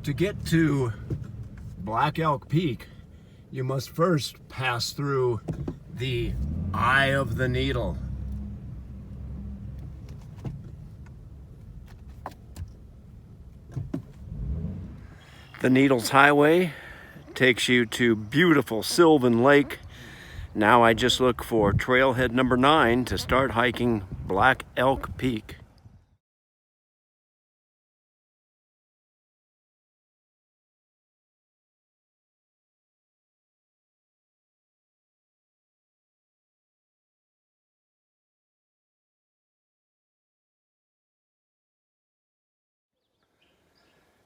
To get to Black Elk Peak, you must first pass through the Eye of the Needle. The Needles Highway takes you to beautiful Sylvan Lake. Now I just look for trailhead number 9 to start hiking Black Elk Peak.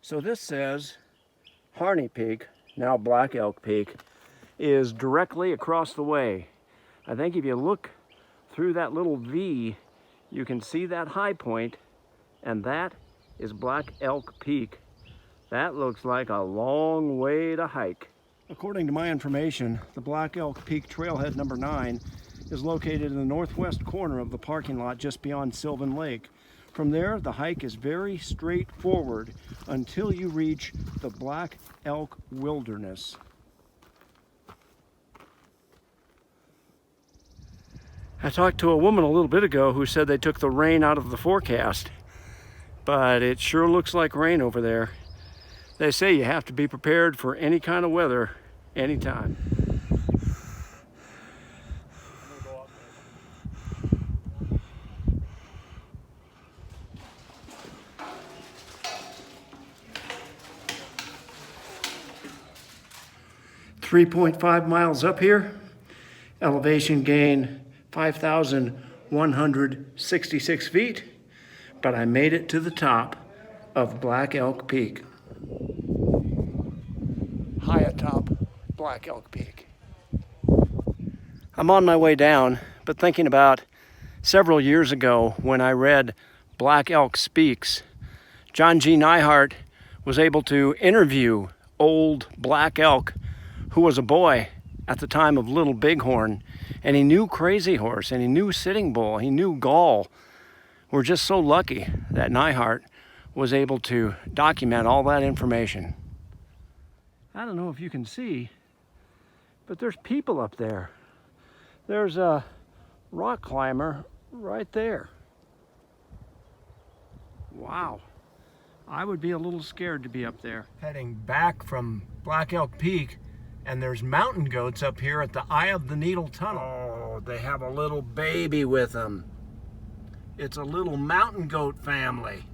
So this says Harney Peak, now Black Elk Peak, is directly across the way. I think if you look through that little V, you can see that high point, and that is Black Elk Peak. That looks like a long way to hike. According to my information, the Black Elk Peak trailhead number 9 is located in the northwest corner of the parking lot just beyond Sylvan Lake. From there, the hike is very straightforward until you reach the Black Elk Wilderness. I talked to a woman a little bit ago who said they took the rain out of the forecast, but it sure looks like rain over there. They say you have to be prepared for any kind of weather anytime. 3.5 miles up here, elevation gain 5,166 feet, but I made it to the top of Black Elk Peak. High atop Black Elk Peak. I'm on my way down, but thinking about several years ago when I read Black Elk Speaks, John G. Neihart was able to interview old Black Elk who was a boy at the time of Little Bighorn, and he knew Crazy Horse, and he knew Sitting Bull, he knew Gall. We're just so lucky that Neihart was able to document all that information. I don't know if you can see, but there's people up there. There's a rock climber right there. Wow. I would be a little scared to be up there. Heading back from Black Elk Peak, and there's mountain goats up here at the Eye of the Needle Tunnel. Oh, they have a little baby with them. It's a little mountain goat family.